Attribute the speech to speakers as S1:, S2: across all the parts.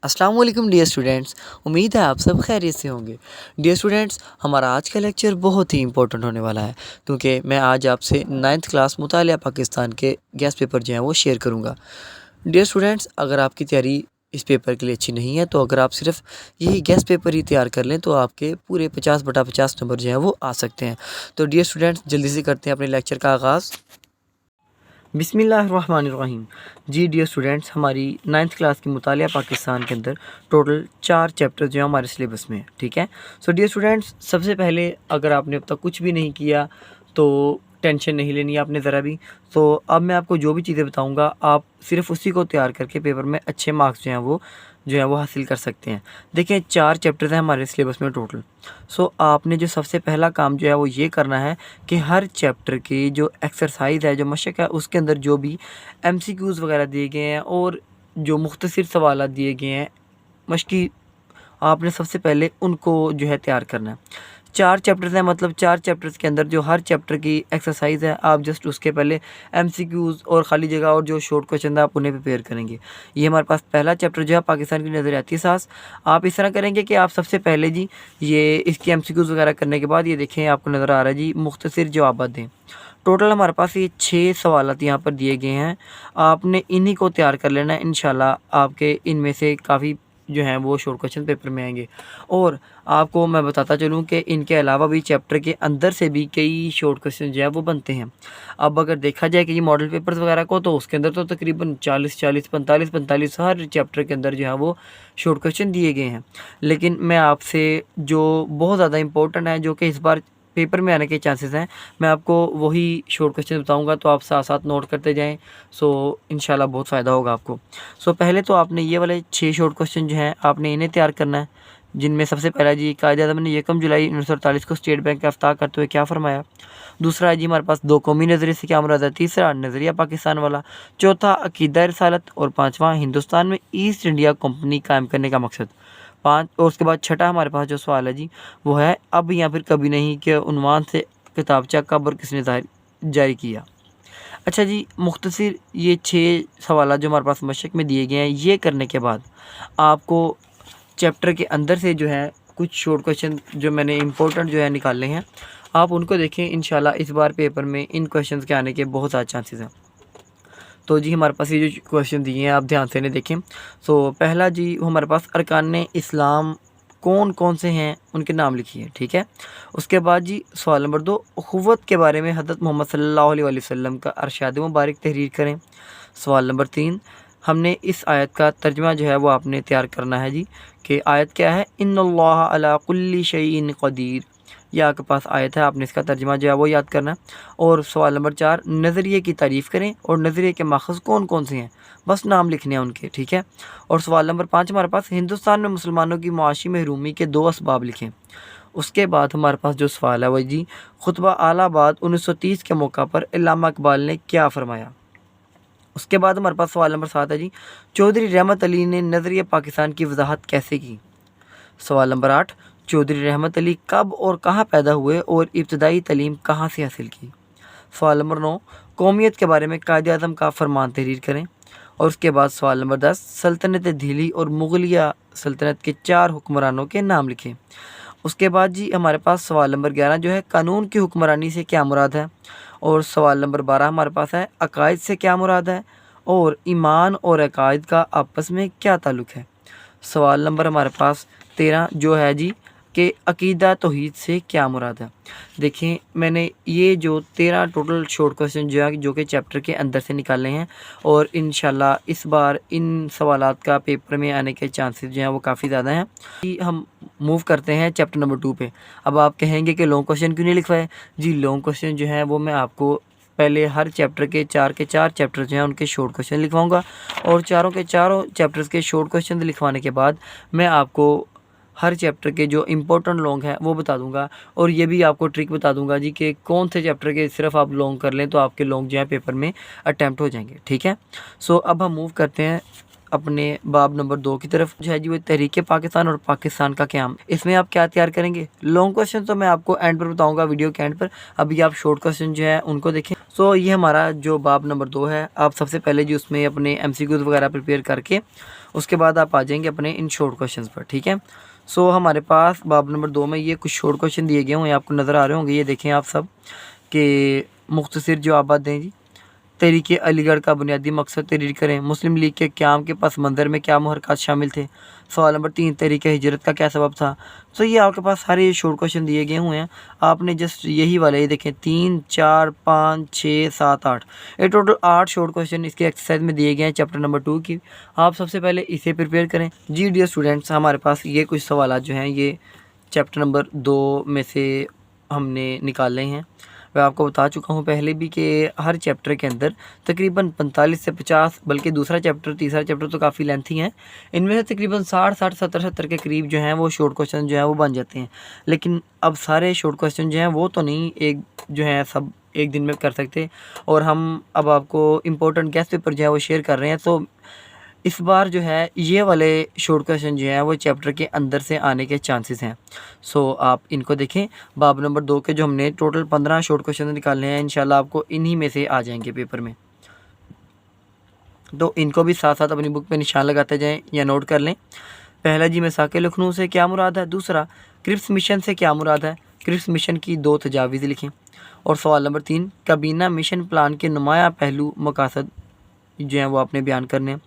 S1: अस्सलाम वालेकुम dear students. उम्मीद है आप सब खैरियत से होंगे। डियर स्टूडेंट्स, हमारा आज का लेक्चर बहुत ही इंपॉर्टेंट होने वाला है क्योंकि मैं आज आपसे 9th क्लास मुतालिया पाकिस्तान के गेस्ट पेपर जो हैं वो शेयर करूंगा। डियर स्टूडेंट्स, अगर आपकी तैयारी इस पेपर के लिए अच्छी नहीं है तो अगर आप सिर्फ यही गेस्ट पेपर ही तैयार कर लें तो आपके पूरे 50/50 नंबर जो हैं वो आ सकते हैं। तो डियर स्टूडेंट्स, जल्दी से करते हैं अपने लेक्चर का आगाज़। बिस्मिल्लाहिर्रहमानिर्रहीम। जी डियर स्टूडेंट्स, हमारी 9th क्लास की मुतालिया पाकिस्तान के अंदर टोटल 4 चैप्टर जो हैं हमारे सिलेबस में है। ठीक है। सो डियर स्टूडेंट्स, सबसे पहले अगर आपने अब तक कुछ भी नहीं किया तो टेंशन नहीं लेनी है आपने ज़रा भी। तो अब मैं आपको जो भी चीज़ें बताऊंगा आप सिर्फ उसी को तैयार करके पेपर में अच्छे मार्क्स जो हैं वो हासिल कर सकते हैं। देखिए, 4 चैप्टर्स हैं हमारे सिलेबस में टोटल। सो आपने जो सबसे पहला काम जो है वो ये करना है कि हर चैप्टर की जो एक्सरसाइज है, जो मशक है, उसके अंदर जो भी एमसीक्यूज़ वगैरह दिए गए हैं और जो मुख्तसर सवालात दिए गए हैं मशकी, आपने सबसे पहले उनको जो है तैयार करना है। 4 चैप्टर्स हैं, मतलब 4 चैप्टर्स के अंदर जो हर चैप्टर की एक्सरसाइज है आप जस्ट उसके पहले एमसीक्यूज़ और खाली जगह और जो शॉर्ट क्वेश्चन है आप उन्हें प्रिपेयर करेंगे। ये हमारे पास पहला चैप्टर जो है पाकिस्तान की नज़रियाती साज़। आप इस तरह करेंगे कि आप सबसे पहले जी ये इसकी एमसीक्यूज़ वगैरह करने के बाद ये देखें आपको नज़र आ रहा है जी मुख्तसर जवाबात दें। टोटल हमारे पास ये 6 सवालात यहाँ पर दिए गए हैं। आपने इन्हीं को तैयार कर लेना है। इंशाल्लाह आपके इनमें से काफ़ी जो हैं वो शॉर्ट क्वेश्चन पेपर में आएंगे। और आपको मैं बताता चलूँ कि इनके अलावा भी चैप्टर के अंदर से भी कई शॉर्ट क्वेश्चन जो है वो बनते हैं। अब अगर देखा जाए कि ये मॉडल पेपर्स वगैरह को, तो उसके अंदर तो तकरीबन 40-40, 45-45 हर चैप्टर के अंदर जो है वो शॉर्ट क्वेश्चन दिए गए हैं। लेकिन मैं आपसे जो बहुत ज़्यादा इंपॉर्टेंट है, जो कि इस बार पेपर में आने के चांसेस हैं, मैं आपको वही शॉर्ट क्वेश्चन बताऊंगा, तो आप साथ साथ नोट करते जाएं। सो इंशाल्लाह बहुत फ़ायदा होगा आपको। सो पहले तो आपने ये वाले 6 शॉर्ट क्वेश्चन जो हैं आपने इन्हें तैयार करना है, जिनमें सबसे पहला जी, कायद-ए-आज़म ने 1 जुलाई 1948 को स्टेट बैंक का इफ्ताह करते हुए क्या फरमाया। दूसरा है जी हमारे पास दो कौमी नज़रिए से क्या मुराद है। तीसरा नज़रिया पाकिस्तान वाला। चौथा अकीदा रिसालत। और पाँचवा हिंदुस्तान में ईस्ट इंडिया कंपनी कायम करने का मकसद। पाँच, और उसके बाद छठा हमारे पास जो सवाल है जी वो है अब या फिर कभी नहीं के उन्वान से किताबचा कब और किसने जारी किया। अच्छा जी, मुख्तसर ये 6 सवाल जो हमारे पास मशक में दिए गए हैं, ये करने के बाद आपको चैप्टर के अंदर से जो है कुछ शॉर्ट क्वेश्चन जो मैंने इंपॉर्टेंट जो है निकालने हैं, आप उनको देखें। इंशाल्लाह इस बार पेपर में इन क्वेश्चंस के आने के बहुत ज़्यादा चांसेस हैं। तो जी हमारे पास ये जो क्वेश्चन दिए हैं आप ध्यान से इन्हें देखें। सो पहला जी हमारे पास अरकान इस्लाम कौन कौन से हैं, उनके नाम लिखिए। ठीक है। उसके बाद जी सवाल नंबर 2, उख़ुवत के बारे में हज़रत मोहम्मद सल्लल्लाहु अलैहि वसल्लम का अरशाद मुबारक तहरीर करें। सवाल नंबर 3, हमने इस आयत का तर्जुमा जो है वो आपने तैयार करना है जी, कि आयत क्या है, इन्नल्लाह अला कुल्ली शैइन क़दीर। यह आपके पास आयत है, आपने इसका तर्जुमा जो है वो याद करना है। और सवाल नंबर 4, नज़रिए की तारीफ़ करें और नज़रिए के माखज़ कौन कौन से हैं, बस नाम लिखने हैं उनके। ठीक है। और सवाल नंबर 5 हमारे पास हिंदुस्तान में मुसलमानों की मुआशी महरूमी के 2 असबाब लिखें। उसके बाद हमारे पास जो सवाल है वह जी, खुतबा आलाबाद 1930 के मौका पर अल्लामा इकबाल ने क्या फ़रमाया। उसके बाद हमारे पास सवाल नंबर 7 है जी, चौधरी रहमत अली ने नज़रिया पाकिस्तान की वजाहत कैसे की। सवाल नंबर 8, चौधरी रहमत अली कब और कहाँ पैदा हुए और इब्तदाई तालीम कहाँ से हासिल की। सवाल नंबर 9, कौमियत के बारे में कायद-ए-आज़म का फरमान तहरीर करें। और उसके बाद सवाल नंबर 10, सल्तनत दिल्ली और मुगलिया सल्तनत के 4 हुक्मरानों के नाम लिखें। उसके बाद जी हमारे पास सवाल नंबर 11 जो है, कानून की हुक्मरानी से क्या मुराद है। और सवाल नंबर 12 हमारे पास है, अकायद से क्या मुराद है और ईमान और अकायद का आपस में क्या ताल्लुक़ है। सवाल नंबर हमारे पास 13 जो है जी, कि अकीदा तौहीद से क्या मुराद है। देखें, मैंने ये जो 13 टोटल शॉर्ट क्वेश्चन जो है जो कि चैप्टर के अंदर से निकाले हैं, और इंशाल्लाह इस बार इन सवालात का पेपर में आने के चांसेस जो हैं वो काफ़ी ज़्यादा हैं। हम मूव करते हैं चैप्टर नंबर 2 पे। अब आप कहेंगे कि लॉन्ग क्वेश्चन क्यों नहीं लिखवाए। जी लॉन्ग क्वेश्चन जो हैं वो मैं आपको पहले हर चैप्टर के 4 चैप्टर जो हैं उनके शॉर्ट क्वेश्चन लिखवाऊंगा, और चारों के चारों चैप्टर्स के शॉर्ट क्वेश्चन लिखवाने के बाद मैं आपको हर चैप्टर के जो इम्पोर्टेंट लॉन्ग हैं वो बता दूंगा, और ये भी आपको ट्रिक बता दूंगा जी कि कौन से चैप्टर के सिर्फ आप लॉन्ग कर लें तो आपके लॉन्ग जो है पेपर में अटैम्प्ट हो जाएंगे। ठीक है। सो अब हम मूव करते हैं अपने बाब नंबर 2 की तरफ जो है जी वो तहरीक पाकिस्तान और पाकिस्तान का क़याम। इसमें आप क्या तैयार करेंगे? लॉन्ग क्वेश्चन तो मैं आपको एंड पर बताऊंगा वीडियो के एंड पर, अभी आप शॉर्ट क्वेश्चन जो है उनको देखें। सो ये हमारा जो बाब नंबर 2 है, आप सबसे पहले जी उसमें अपने MCQs वगैरह प्रिपेयर करके उसके बाद आप आ जाएंगे अपने इन शॉर्ट क्वेश्चन पर, ठीक है। सो हमारे पास बाब नंबर 2 में ये कुछ शॉर्ट क्वेश्चन दिए गए होंगे, आपको नज़र आ रहे होंगे, ये देखें आप सब कि मुख्तसर जवाबात दें जी। तहरीक अलीगढ़ का बुनियादी मकसद तहरीर करें। मुस्लिम लीग के क़याम के पस मंज़र में क्या मुहरक़ात शामिल थे? सवाल नंबर 3, तहरीक हिजरत का क्या सबब था? तो ये आपके पास सारे शॉर्ट क्वेश्चन दिए गए हुए हैं, आपने जस्ट यही वाले ये देखें 3, 4, 5, 6, 7, 8, ये टोटल 8 शॉर्ट क्वेश्चन इसके एक्सरसाइज में दिए गए हैं चैप्टर नंबर 2 की। आप सबसे पहले इसे प्रिपेयर करें जी। डियर स्टूडेंट्स, हमारे पास ये कुछ सवाल जो हैं ये चैप्टर नंबर 2 में से हमने निकाले हैं। मैं आपको बता चुका हूँ पहले भी कि हर चैप्टर के अंदर तकरीबन 45 से 50, बल्कि दूसरा चैप्टर तीसरा चैप्टर तो काफ़ी लेंथी हैं, इनमें से तकरीबन 60, 70 के करीब जो हैं वो शॉर्ट क्वेश्चन जो हैं वो बन जाते हैं। लेकिन अब सारे शॉर्ट क्वेश्चन जो हैं वो तो नहीं एक जो हैं सब एक दिन में कर सकते, और हम अब आपको इम्पोर्टेंट गेस्ट पेपर जो है वो शेयर कर रहे हैं। तो इस बार जो है ये वाले शॉर्ट क्वेश्चन जो हैं वो चैप्टर के अंदर से आने के चांसेस हैं। सो आप इनको देखें। बाब नंबर 2 के जो हमने टोटल 15 शॉर्ट क्वेश्चन निकालने हैं, इंशाल्लाह आपको इन्हीं में से आ जाएंगे पेपर में। तो इनको भी साथ साथ अपनी बुक पे निशान लगाते जाएं या नोट कर लें। पहला जी, मिसाके लखनऊ से क्या मुराद है? दूसरा, क्रिप्स मिशन से क्या मुराद है? क्रिप्स मिशन की 2 तजावीज़ लिखें। और सवाल नंबर 3, काबीना मिशन प्लान के नुमाया पहलू मकासद जो हैं वो आपने बयान करने हैं।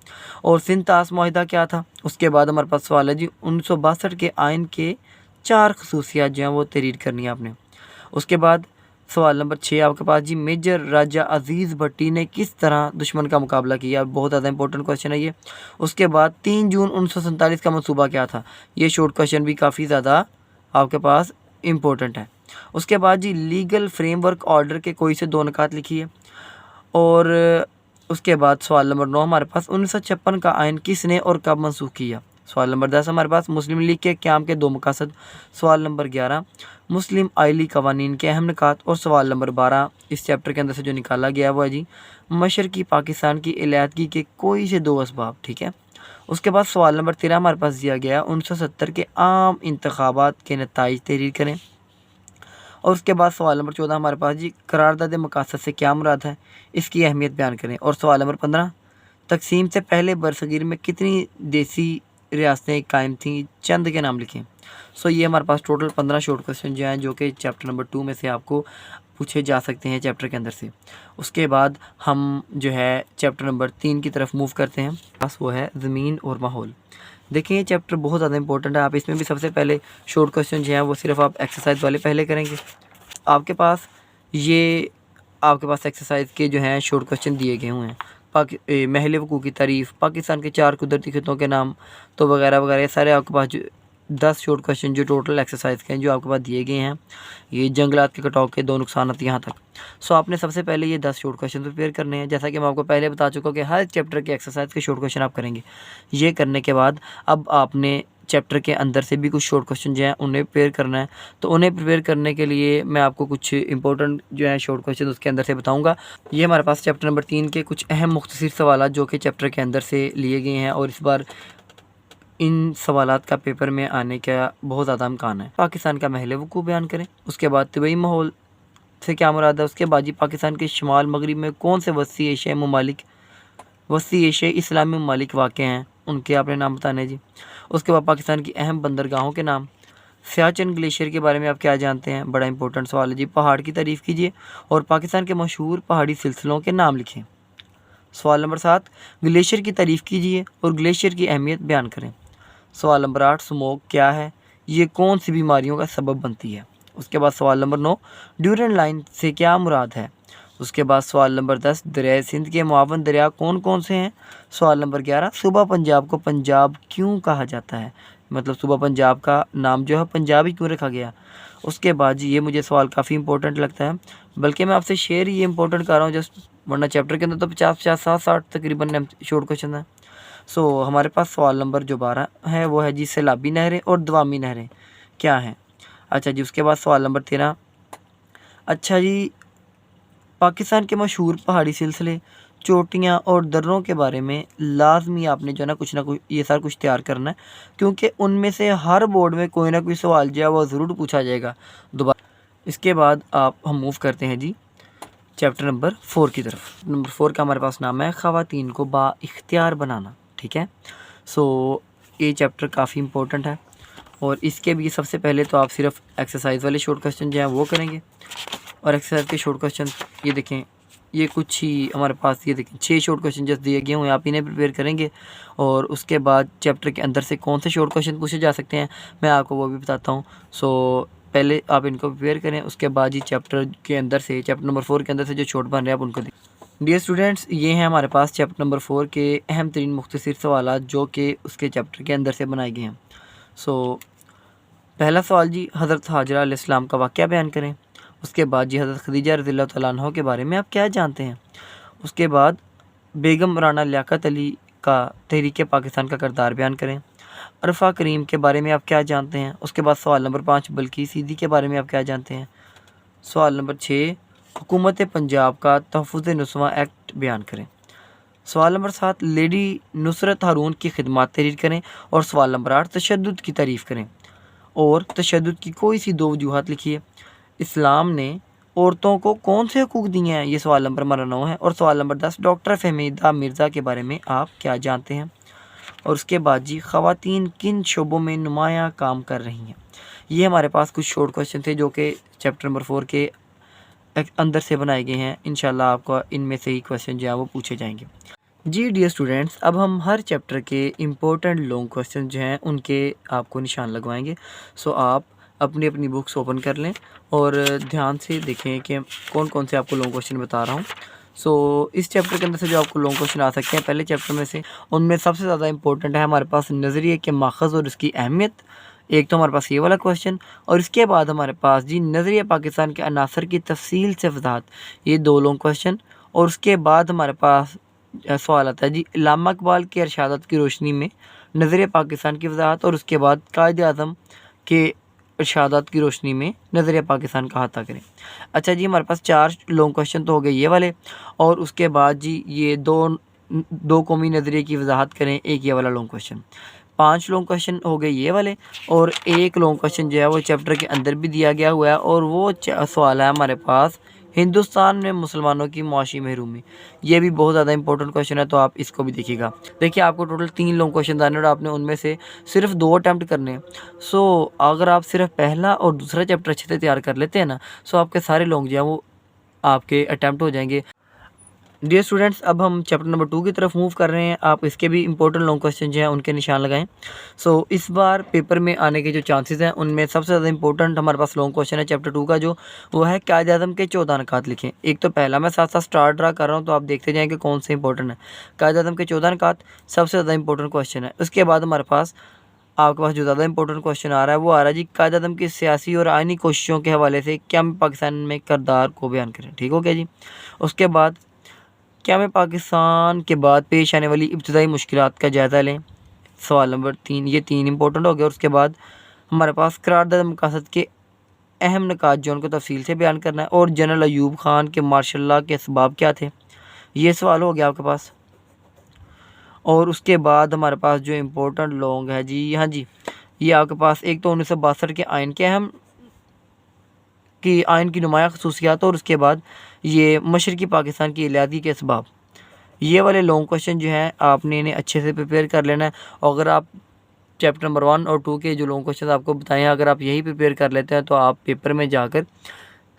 S1: और सिंध तास मुआहिदा क्या था? उसके बाद हमारे पास सवाल है जी 1962 के आइन के 4 खसूसियात जो हैं वो तहरीर करनी है आपने। उसके बाद सवाल नंबर 6 आपके पास जी, मेजर राजा अजीज़ भट्टी ने किस तरह दुश्मन का मुकाबला किया? बहुत ज़्यादा इंपॉर्टेंट क्वेश्चन है ये। उसके बाद 3 जून 1947 का मनसूबा क्या था? ये शॉर्ट क्वेश्चन भी काफ़ी ज़्यादा आपके पास इम्पोर्टेंट है। उसके बाद जी, लीगल फ्रेमवर्क ऑर्डर के कोई से 2 नुकात लिखिए। और उसके बाद सवाल नंबर 9 हमारे पास 1956 का आइन किसने और कब मनसूख किया? सवाल नंबर 10 हमारे पास मुस्लिम लीग के क़याम के 2 मकासद। सवाल नंबर 11 मुस्लिम आइली कवानीन के अहम निकात। और सवाल नंबर 12 इस चैप्टर के अंदर से जो निकाला गया वो है जी, मशरकी पाकिस्तान की इलायदगी के कोई से 2 असबाब, ठीक है। उसके बाद सवाल नंबर 13 हमारे पास दिया गया 1970 के आम इंतखाबात के नताइज तहरीर करें। और उसके बाद सवाल नंबर 14 हमारे पास जी, करारदाद मकासद से क्या मुराद है? इसकी अहमियत बयान करें। और सवाल नंबर 15, तकसीम से पहले बरसगीर में कितनी देसी रियासतें कायम थीं? चंद के नाम लिखें। सो ये हमारे पास टोटल 15 शॉर्ट क्वेश्चन जो हैं जो कि चैप्टर नंबर 2 में से आपको पूछे जा सकते हैं चैप्टर के अंदर से। उसके बाद हम जो है चैप्टर नंबर 3 की तरफ मूव करते हैं, बस वो है ज़मीन और माहौल। देखिए ये चैप्टर बहुत ज़्यादा इंपॉर्टेंट है। आप इसमें भी सबसे पहले शॉर्ट क्वेश्चन जो हैं वो सिर्फ आप एक्सरसाइज वाले पहले करेंगे। आपके पास एक्सरसाइज के जो हैं शॉर्ट क्वेश्चन दिए गए हुए हैं। महल वकूअ की तारीफ़, पाकिस्तान के 4 कुदरती खित्तों के नाम, तो वगैरह वगैरह, ये सारे आपके पास जो 10 शॉर्ट क्वेश्चन जो टोटल एक्सरसाइज के हैं जो आपके पास दिए गए हैं। ये जंगलात के कटाव के 2 नुकसान यहाँ तक। सो आपने सबसे पहले ये 10 शॉर्ट क्वेश्चन प्रिपेयर करने हैं। जैसा कि मैं आपको पहले बता चुका हूँ कि हर चैप्टर के एक्सरसाइज के शॉर्ट क्वेश्चन आप करेंगे। ये करने के बाद अब आपने चैप्टर के अंदर से भी कुछ शॉर्ट क्वेश्चन जो हैं उन्हें प्रिपेयर करना है। तो उन्हें प्रिपेयर करने के लिए मैं आपको कुछ इंपॉर्टेंट जो है शॉर्ट क्वेश्चन उसके अंदर से बताऊंगा। ये हमारे पास चैप्टर नंबर 3 के कुछ अहम मुख्तसर सवाल जो कि चैप्टर के अंदर से लिए गए हैं, और इस बार इन सवालात का पेपर में आने का बहुत ज़्यादा इम्कान है। पाकिस्तान का महल वकूअ बयान करें। उसके बाद तबई माहौल से क्या मुराद है? उसके बाद जी, पाकिस्तान के शुमाल मगरिब में कौन से वसी एशियाई इस्लामी ममालिक वाक़ हैं? उनके आपने नाम बताने जी। उसके बाद पाकिस्तान की अहम बंदरगाहों के नाम। सियाचिन ग्लेशियर के बारे में आप क्या जानते हैं? बड़ा इंपॉर्टेंट सवाल है जी। पहाड़ की तारीफ़ कीजिए और पाकिस्तान के मशहूर पहाड़ी सिलसिलों के नाम लिखें। सवाल नंबर 7, ग्लेशियर की तारीफ़ कीजिए और ग्लेशियर की अहमियत बयान करें। सवाल नंबर 8, स्मोक क्या है? ये कौन सी बीमारियों का सबब बनती है? उसके बाद सवाल नंबर 9, ड्यूरेंट लाइन से क्या मुराद है? उसके बाद सवाल नंबर 10, दरिया सिंध के मुआवन दरिया कौन कौन से हैं? सवाल नंबर 11, सूबा पंजाब को पंजाब क्यों कहा जाता है? मतलब सूबा पंजाब का नाम जो है पंजाब ही क्यों रखा गया? उसके बाद जी, ये मुझे सवाल काफ़ी इंपॉर्टेंट लगता है, बल्कि मैं आपसे शेयर ये इंपॉर्टेंट कर रहा हूँ जस्ट, वरना चैप्टर के अंदर तो 50, 60 तकरीबन शॉर्ट क्वेश्चन है। सो हमारे पास सवाल नंबर जो 12 है वो है जी, सैलाबी नहरें और दवामी नहरें क्या हैं? अच्छा जी, उसके बाद सवाल नंबर 13, अच्छा जी, पाकिस्तान के मशहूर पहाड़ी सिलसिले चोटियाँ और दर्रों के बारे में लाजमी आपने जो है ना कुछ ये सारा कुछ तैयार करना है, क्योंकि उनमें से हर बोर्ड में कोई ना कोई सवाल जो है वो ज़रूर पूछा जाएगा दोबारा। इसके बाद हम मूव करते हैं जी चैप्टर नंबर 4 की तरफ। नंबर 4 का हमारे पास नाम है ख़वातीन को बाइख्तियार बनाना। ठीक है, सो ये चैप्टर काफ़ी इंपॉर्टेंट है और इसके भी सबसे पहले तो आप सिर्फ एक्सरसाइज वाले शॉर्ट क्वेश्चन जो हैं वो करेंगे। और एक्सरसाइज के शॉर्ट क्वेश्चन ये देखें, ये कुछ ही हमारे पास ये देखें 6 शॉर्ट क्वेश्चन जस्ट दिए गए हुए हैं, आप इन्हें प्रिपेयर करेंगे। और उसके बाद चैप्टर के अंदर से कौन से शॉर्ट क्वेश्चन पूछे जा सकते हैं मैं आपको वो भी बताता हूँ। सो पहले आप इनको प्रिपेयर करें, उसके बाद ही चैप्टर के अंदर से चैप्टर नंबर 4 के अंदर से जो शॉर्ट बन रहे हैं आप उनको देखें। डियर स्टूडेंट्स, ये हैं हमारे पास चैप्टर नंबर 4 के अहम तरीन मुख्तसर सवाल जो कि उसके चैप्टर के अंदर से बनाए गए हैं। सो पहला सवाल जी, हज़रत हाजरा अलैहिस्सलाम का वाक़या बयान करें। उसके बाद जी हज़रत खदीजा रज़ियल्लाहु तआला अन्हा के बारे में आप क्या जानते हैं। उसके बाद बेगम राना लियाकत अली का तहरीक पाकिस्तान का किरदार बयान करें। अरफा करीम के बारे में आप क्या जानते हैं। उसके बाद सवाल नंबर 5, बल्कि सीधी के बारे में आप क्या जानते हैं। सवाल नंबर 6, हुकूमत पंजाब का तहफ़्फ़ुज़ नस्वां एक्ट बयान करें। सवाल नंबर 7, लेडी नुसरत हारून की खिदमत तहरीर करें। और सवाल नंबर 8, तशद्दुद की तारीफ़ करें और तशद्दुद की कोई सी 2 वजूहात लिखिए। इस्लाम ने औरतों को कौन से हकूक़ दिए हैं, ये सवाल नंबर हमारा 9 है। और सवाल नंबर 10, डॉक्टर फ़हमीदा मिर्ज़ा के बारे में आप क्या जानते हैं। और उसके बाद जी ख़वातीन किन शोबों में नुमायाँ काम कर रही हैं। ये हमारे पास कुछ शॉर्ट क्वेश्चन थे जो कि चैप्टर नंबर 4 के अंदर से बनाए गए हैं। इंशाल्लाह आपको इनमें से ही क्वेश्चन जो है वो पूछे जाएंगे। जी डियर स्टूडेंट्स, अब हम हर चैप्टर के इम्पोर्टेंट लॉन्ग क्वेश्चन जो हैं उनके आपको निशान लगवाएंगे। सो आप अपनी अपनी बुक्स ओपन कर लें और ध्यान से देखें कि कौन कौन से आपको लॉन्ग क्वेश्चन बता रहा हूँ। सो इस चैप्टर के अंदर से जो आपको लॉन्ग क्वेश्चन आ सकते हैं पहले चैप्टर में से, उनमें सबसे ज़्यादा इंपॉर्टेंट है हमारे पास नज़रिए के माखज़ और उसकी अहमियत। एक तो हमारे पास ये वाला क्वेश्चन, और इसके बाद हमारे पास जी नज़रिया पाकिस्तान के अनासर की तफसील से वज़ाहत, ये 2 लॉन्ग क्वेश्चन। और उसके बाद हमारे पास सवाल आता है जी अल्लामा इकबाल के इरशादात की रोशनी में नज़रिया पाकिस्तान की वज़ाहत। और उसके बाद कायद-ए-आज़म के इरशादात की रोशनी में नज़रिया पाकिस्तान का अहाता करें। अच्छा जी, हमारे पास 4 लॉन्ग क्वेश्चन तो हो गए ये वाले। और उसके बाद जी ये दो कौमी नज़रिए की वज़ाहत करें, एक ये वाला लॉन्ग क्वेश्चन। 5 लॉन्ग क्वेश्चन हो गए ये वाले। और एक लॉन्ग क्वेश्चन जो है वो चैप्टर के अंदर भी दिया गया हुआ है, और वो सवाल है हमारे पास हिंदुस्तान में मुसलमानों की मुआशी महरूमी। ये भी बहुत ज़्यादा इंपॉर्टेंट क्वेश्चन है, तो आप इसको भी देखिएगा। देखिए आपको टोटल 3 लॉन्ग क्वेश्चन आने और आपने उनमें से सिर्फ 2 अटैम्प्ट करने हैं। सो अगर आप सिर्फ पहला और दूसरा चैप्टर अच्छे से तैयार कर लेते हैं ना, सो आपके सारे लॉन्ग जो हैं वो आपके अटैम्प्ट हो जाएंगे। डियर स्टूडेंट्स, अब हम चैप्टर नंबर 2 की तरफ मूव कर रहे हैं। आप इसके भी इंपॉर्टेंट लॉन्ग क्वेश्चन जो हैं उनके निशान लगाएं। सो इस बार पेपर में आने के जो चांसेस हैं उनमें सबसे ज़्यादा इंपॉर्टेंट हमारे पास लॉन्ग क्वेश्चन है चैप्टर 2 का, जो वो है कायद-ए-आज़म के 14 नकात लिखें। एक तो पहला मैं साथ साथ स्टार ड्रा कर रहा हूँ, तो आप देखते जाएँ कि कौन से इंपॉर्टेंट है। कायद-ए-आज़म के 14 नकात सबसे ज़्यादा इंपॉर्टेंट क्वेश्चन है। उसके बाद हमारे पास आपके पास जो ज़्यादा इंपॉर्टेंट क्वेश्चन आ रहा है वो आ रहा है जी कायद-ए-आज़म की सियासी और आइनी कोशिशों के हवाले से क्या पाकिस्तान में किरदार को बयान करें। ठीक हो गया जी। उसके बाद क्या मैं पाकिस्तान के बाद पेश आने वाली इब्तदाई मुश्किलात का जायज़ा लें। सवाल नंबर 3, ये 3 इंपॉर्टेंट हो गए। और उसके बाद हमारे पास करारदाद मकासद के अहम निकात जो उनको तफसील से बयान करना है। और जनरल अयूब ख़ान के मार्शल लॉ के असबाब क्या थे, ये सवाल हो गया आपके पास। और उसके बाद हमारे पास जो इम्पोर्टेंट लॉन्ग है जी, हाँ जी, ये आपके पास एक तो 1962 के आइन के अहम की आइन की नुमाया खसूसियात, और उसके बाद ये मशरक़ी पाकिस्तान की इलाही के असबाब। ये वाले लॉन्ग क्वेश्चन जो हैं आपने इन्हें अच्छे से प्रिपेयर कर लेना है। और अगर आप चैप्टर नंबर 1 और 2 के जो लॉन्ग क्वेश्चन आपको बताए हैं, अगर आप यही प्रिपेयर कर लेते हैं तो आप पेपर में जाकर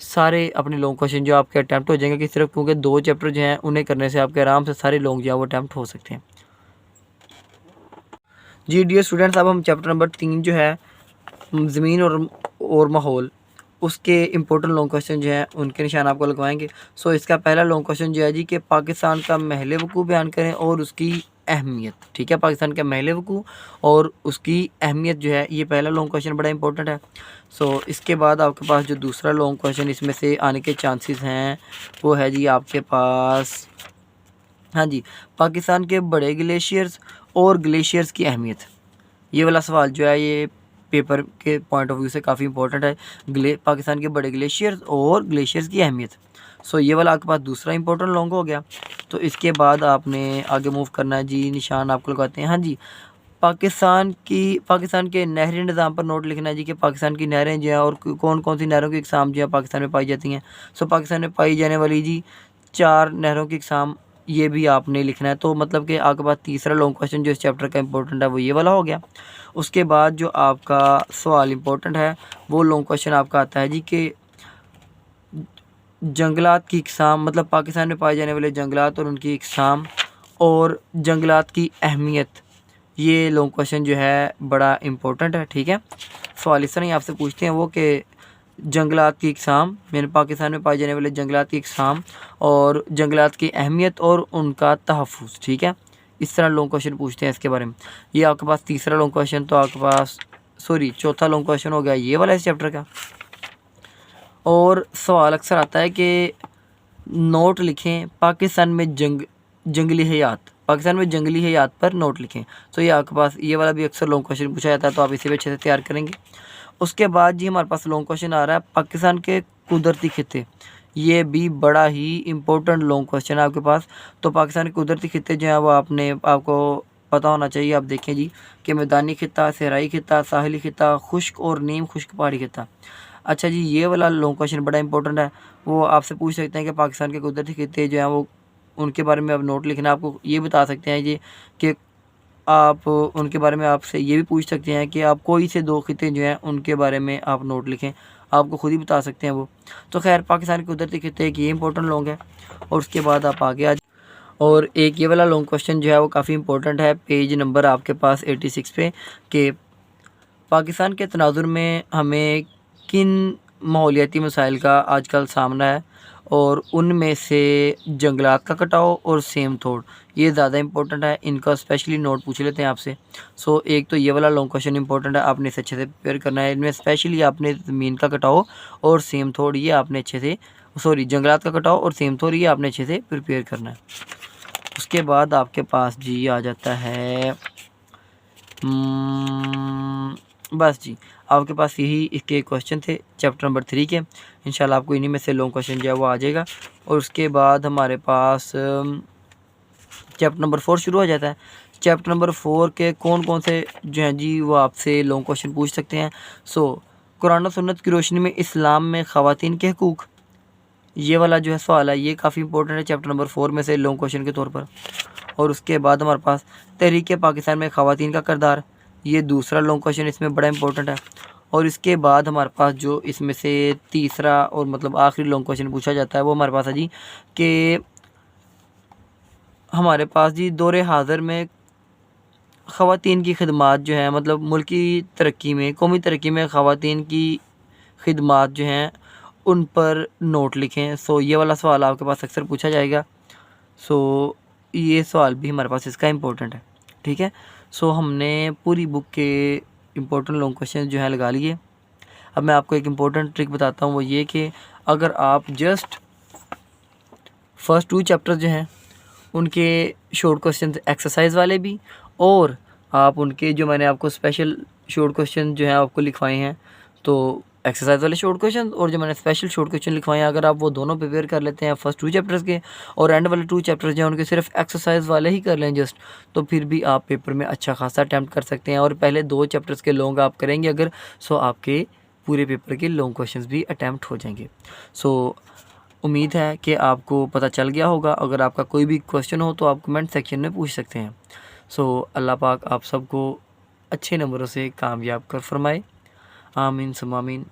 S1: सारे अपने लॉन्ग क्वेश्चन जो आपके अटैम्प्ट हो जाएंगे, कि सिर्फ क्योंकि 2 चैप्टर जो हैं उन्हें करने से आपके आराम से सारे लॉन्ग जो है वो अटैम्प्ट हो सकते हैं। जी डियर स्टूडेंट्स, अब हम चैप्टर नंबर 3 जो है ज़मीन और माहौल, उसके इम्पोर्टेंट लॉन्ग क्वेश्चन जो हैं उनके निशान आपको लगवाएंगे। सो इसका पहला लॉन्ग क्वेश्चन जो है जी कि पाकिस्तान का महल वक़ूफ़ बयान करें और उसकी अहमियत। ठीक है, पाकिस्तान का महल वक़ूफ़ और उसकी अहमियत जो है, ये पहला लॉन्ग क्वेश्चन बड़ा इंपॉर्टेंट है। सो इसके बाद आपके पास जो दूसरा लॉन्ग क्वेश्चन इसमें से आने के चांसेस हैं वो है जी आपके पास, हाँ जी, पाकिस्तान के बड़े ग्लेशियर्स और ग्लेशियर्स की अहमियत। ये वाला सवाल जो है ये पेपर के पॉइंट ऑफ व्यू से काफ़ी इंपॉर्टेंट है। पाकिस्तान के बड़े ग्लेशियर्स और ग्लेशियर्स की अहमियत। सो ये वाला आपके पास दूसरा इंपॉर्टेंट लॉन्ग हो गया। तो इसके बाद आपने आगे मूव करना है जी, निशान आपको लगाते हैं। हाँ जी, पाकिस्तान के नहरी निज़ाम पर नोट लिखना है जी कि पाकिस्तान की नहरें जो हैं और कौन कौन सी नहरों की इकसाम जो है पाकिस्तान में पाई जाती हैं। सो पाकिस्तान में पाई जाने वाली जी 4 नहरों की इकसाम, ये भी आपने लिखना है। तो मतलब कि आपके पास तीसरा लॉन्ग क्वेश्चन जो इस चैप्टर का इंपॉर्टेंट है वो ये वाला हो गया। उसके बाद जो आपका सवाल इंपॉर्टेंट है वो लॉन्ग क्वेश्चन आपका आता है जी कि जंगलात की इकसाम, मतलब पाकिस्तान में पाए जाने वाले जंगलात और उनकी इकसाम और जंगलात की अहमियत, ये लॉन्ग क्वेश्चन जो है बड़ा इम्पोर्टेंट है। ठीक है, सवाल इस तरह ही आपसे पूछते हैं वो कि जंगलात की इकसाम, मैंने पाकिस्तान में पाए जाने वाले जंगलात की इकसाम और जंगलात की अहमियत और उनका तहफ़्फ़ुज़। ठीक है, इस तरह लॉन्ग क्वेश्चन पूछते हैं इसके बारे में। ये आपके पास तीसरा लॉन्ग क्वेश्चन, तो आपके पास चौथा लॉन्ग क्वेश्चन हो गया ये वाला इस चैप्टर का। और सवाल अक्सर आता है कि नोट लिखें पाकिस्तान में जंगली हयात, पाकिस्तान में जंगली हयात पर नोट लिखें। तो ये आपके पास ये वाला भी अक्सर लॉन्ग क्वेश्चन पूछा जाता है, तो आप इसे भी अच्छे से तैयार करेंगे। उसके बाद जी हमारे पास लॉन्ग क्वेश्चन आ रहा है पाकिस्तान के कुदरती खित्ते, ये भी बड़ा ही इम्पोर्टेंट लॉन्ग क्वेश्चन है आपके पास। तो पाकिस्तान के कुदरती खित्ते जो हैं वो आपको पता होना चाहिए। आप देखें जी कि मैदानी खित्ता, सहराई खित्ता, साहिली खित्ता, खुश्क और नीम खुश्क पहाड़ी खित्ता। अच्छा जी, ये वाला लॉन्ग क्वेश्चन बड़ा इंपॉर्टेंट है। वो आपसे पूछ सकते हैं कि पाकिस्तान के कुदरती खित्ते जो हैं वो उनके बारे में आप नोट लिखना। आपको ये बता सकते हैं जी कि आप उनके बारे में आपसे ये भी पूछ सकते हैं कि आप कोई से 2 खित्ते जो हैं उनके बारे में आप नोट लिखें, आपको खुद ही बता सकते हैं वो। तो खैर पाकिस्तान के कुदरती खित्ते एक ये इंपॉर्टेंट लॉन्ग है। और उसके बाद आप आगे आ, और एक ये वाला लॉन्ग क्वेश्चन जो है वो काफ़ी इंपॉर्टेंट है, पेज नंबर आपके पास 86 पे, कि पाकिस्तान के तनाजुर में हमें किन माहौलियाती मसाइल का आजकल सामना है, और उनमें से जंगलात का कटाव और सेम तोड़ ये ज़्यादा इंपॉर्टेंट है। इनका स्पेशली नोट पूछ लेते हैं आपसे। सो एक तो ये वाला लॉन्ग क्वेश्चन इंपॉर्टेंट है, आपने इसे अच्छे से प्रिपेयर करना है। इनमें स्पेशली आपने ज़मीन का कटाव और सेम तोड़ ये आपने अच्छे से जंगलात का कटाव और सेम तोड़ ये आपने अच्छे से प्रिपेयर करना है। उसके बाद आपके पास जी आ जाता है बस जी, आपके पास यही इसके क्वेश्चन थे चैप्टर नंबर 3 के। इंशाल्लाह आपको इन्हीं में से लॉन्ग क्वेश्चन जो है वो आ जाएगा। और उसके बाद हमारे पास चैप्टर नंबर 4 शुरू हो जाता है। चैप्टर नंबर 4 के कौन कौन से जो हैं जी वो आपसे लॉन्ग क्वेश्चन पूछ सकते हैं। कुरान और सुन्नत की रोशनी में इस्लाम में ख़वातीन के हुकूक, ये वाला जो है सवाल है ये काफ़ी इंपॉर्टेंट है चैप्टर नंबर 4 में से लॉन्ग क्वेश्चन के तौर पर। और उसके बाद हमारे पास तहरीक पाकिस्तान में ख़वातीन का किरदार, ये दूसरा लॉन्ग क्वेश्चन इसमें बड़ा इंपॉर्टेंट है। और इसके बाद हमारे पास जो इसमें से तीसरा और मतलब आखिरी लॉन्ग क्वेश्चन पूछा जाता है वो हमारे पास है जी कि हमारे पास जी दौरे हाज़िर में ख़वातीन की खिदमात जो हैं, मतलब मुल्की तरक्की में, कौमी तरक्की में ख़वातीन की खिदमात जो हैं उन पर नोट लिखें। ये वाला सवाल आपके पास अक्सर पूछा जाएगा। ये सवाल भी हमारे पास इसका इम्पोर्टेंट है। ठीक है, हमने पूरी बुक के इम्पोर्टेंट लॉन्ग क्वेश्चन जो हैं लगा लिए। अब मैं आपको एक इम्पोर्टेंट ट्रिक बताता हूँ, वो ये कि अगर आप जस्ट फर्स्ट 2 चैप्टर जो हैं उनके शॉर्ट क्वेश्चन एक्सरसाइज वाले भी, और आप उनके जो मैंने आपको स्पेशल शॉर्ट क्वेश्चन जो हैं आपको लिखवाए हैं, तो एक्सरसाइज वाले शॉर्ट क्वेश्चन और जो मैंने स्पेशल शॉर्ट क्वेश्चन लिखवाए हैं, अगर आप वो दोनों प्रिपेयर कर लेते हैं फर्स्ट 2 चैप्टर्स के, और एंड वाले 2 चैप्टर्स जो हैं उनके सिर्फ एक्सरसाइज वाले ही कर लें जस्ट, तो फिर भी आप पेपर में अच्छा खासा अटैम्प्ट कर सकते हैं। और पहले 2 चैप्टर्स के लॉन्ग आप करेंगे अगर, आपके पूरे पेपर के लॉन्ग क्वेश्चन भी अटैम्प्ट हो जाएंगे। उम्मीद है कि आपको पता चल गया होगा। अगर आपका कोई भी क्वेश्चन हो तो आप कमेंट सेक्शन में पूछ सकते हैं। अल्लाह पाक आप सबको अच्छे नंबरों से कामयाब कर फरमाए। आमीन सुम्मा आमीन।